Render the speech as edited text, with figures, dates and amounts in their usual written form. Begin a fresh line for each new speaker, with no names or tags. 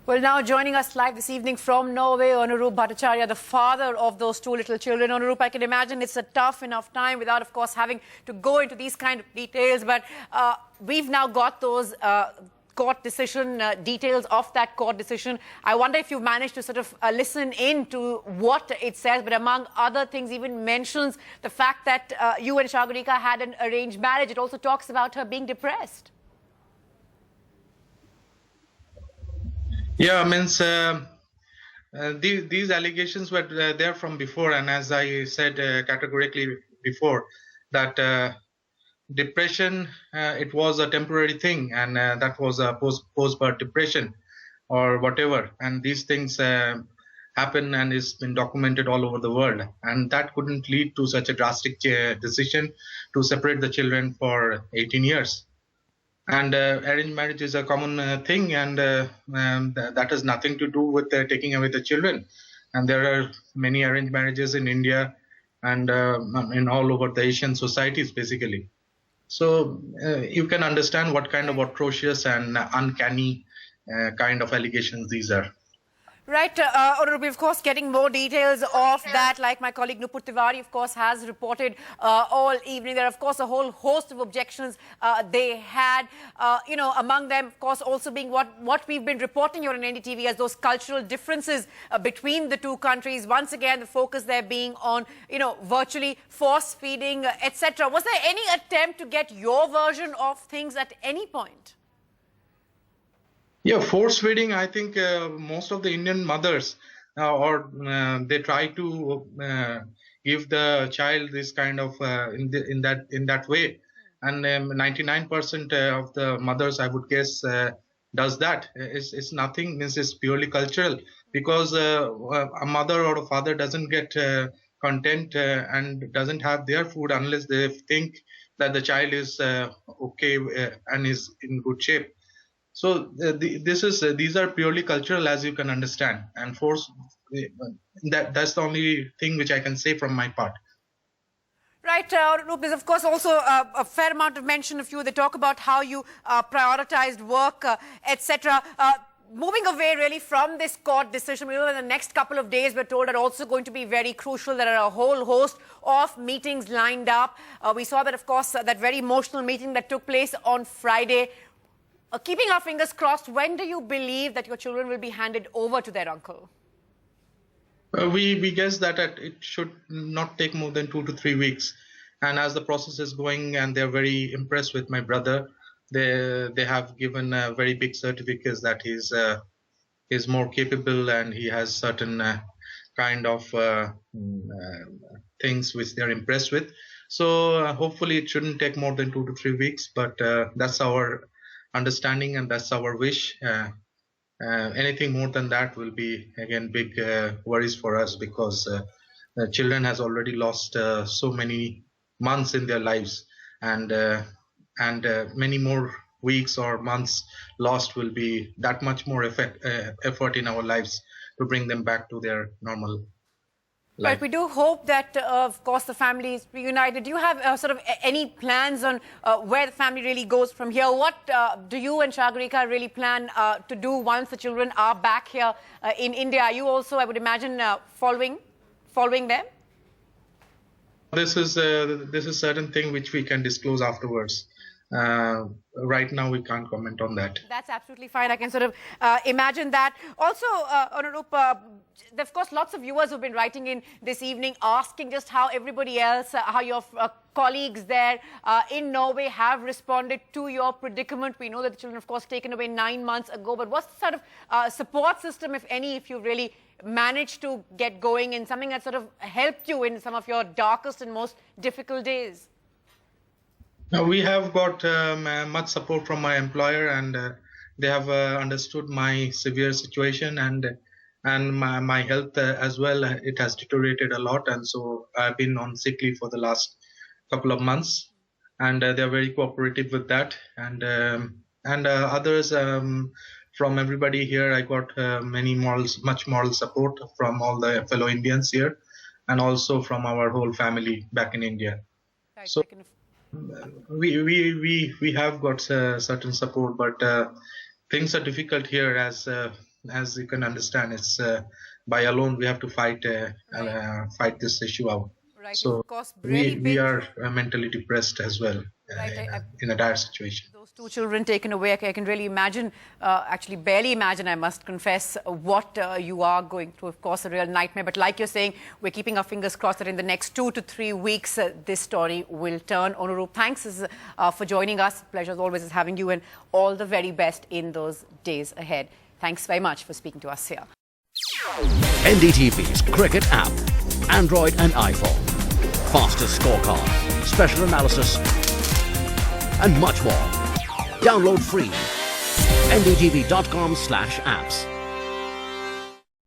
Well, now joining us live this evening from Norway, Anurup Bhattacharya, the father of those two little children. Anurup, I can imagine it's a tough enough time without, of course, having to go into these kind of details. But we've now got those court decision, details of that court decision. I wonder if you managed to sort of listen in to what it says, but among other things, even mentions the fact that you and Sagarika had an arranged marriage. It also talks about her being depressed.
Yeah, means these allegations were there from before, and as I said categorically before, that depression it was a temporary thing, and that was a post-birth depression or whatever, and these things happen and it's been documented all over the world, and that couldn't lead to such a drastic decision to separate the children for 18 years. And arranged marriage is a common thing, and that has nothing to do with taking away the children. And there are many arranged marriages in India and in all over the Asian societies, basically. So you can understand what kind of atrocious and uncanny kind of allegations these are.
Right, Anurup, of course, getting more details of that, like my colleague Nupur Tiwari, of course, has reported all evening. There are, of course, a whole host of objections they had, among them, of course, also being what we've been reporting here on NDTV as those cultural differences between the two countries. Once again, the focus there being on, virtually force-feeding, etc. Was there any attempt to get your version of things at any point?
Yeah, force feeding. I think most of the Indian mothers, they try to give the child this kind of in that way, and 99% of the mothers, I would guess, does that. It's nothing. It's purely cultural, because a mother or a father doesn't get content and doesn't have their food unless they think that the child is okay and is in good shape. So these are purely cultural, as you can understand, and force. That's the only thing which I can say from my part.
Right, there's of course also a fair amount of mention of you. They talk about how you prioritized work, etc. Moving away really from this court decision, we know that the next couple of days we're told are also going to be very crucial. There are a whole host of meetings lined up. We saw that, of course, that very emotional meeting that took place on Friday. Keeping our fingers crossed, when do you believe that your children will be handed over to their uncle?
We guess that it should not take more than 2 to 3 weeks. And as the process is going, and they're very impressed with my brother, they have given very big certificates that he's more capable and he has certain kind of things which they're impressed with. So hopefully it shouldn't take more than 2 to 3 weeks, but that's our understanding and that's our wish. Anything more than that will be again big worries for us, because children has already lost so many months in their lives, and many more weeks or months lost will be that much more effort in our lives to bring them back to their normal life.
But we do hope that, of course, the family is reunited. Do you have sort of any plans on where the family really goes from here? What do you and Sagarika really plan to do once the children are back here in India? Are you also, I would imagine, following them?
This is certain thing which we can disclose afterwards. Right now we can't comment on that.
That's absolutely fine. I can sort of imagine that. Also, Anurup, of course, lots of viewers have been writing in this evening asking just how everybody else, how your colleagues there in Norway have responded to your predicament. We know that the children, of course, taken away 9 months ago. But what's the sort of support system, if any, if you really managed to get going in something that sort of helped you in some of your darkest and most difficult days?
We have got much support from my employer, and they have understood my severe situation and my health as well. It has deteriorated a lot, and so I've been on sick leave for the last couple of months, and they're very cooperative with that. And others from everybody here, I got much moral support from all the fellow Indians here, and also from our whole family back in India.
Right.
So we have got certain support, but things are difficult here, as as you can understand, it's by alone we have to fight this issue out.
Right.
So
Of course, really
we
big.
are mentally depressed as well
Right.
in a dire situation.
Those two children taken away, I can really imagine, actually barely imagine, I must confess, what you are going through. Of course, a real nightmare. But like you're saying, we're keeping our fingers crossed that in the next 2 to 3 weeks, this story will turn. Onurup, thanks for joining us. Pleasure as always is having you, and all the very best in those days ahead. Thanks very much for speaking to us here.
NDTV's cricket app, Android and iPhone. Fastest scorecard, special analysis, and much more. Download free. ndtv.com/apps.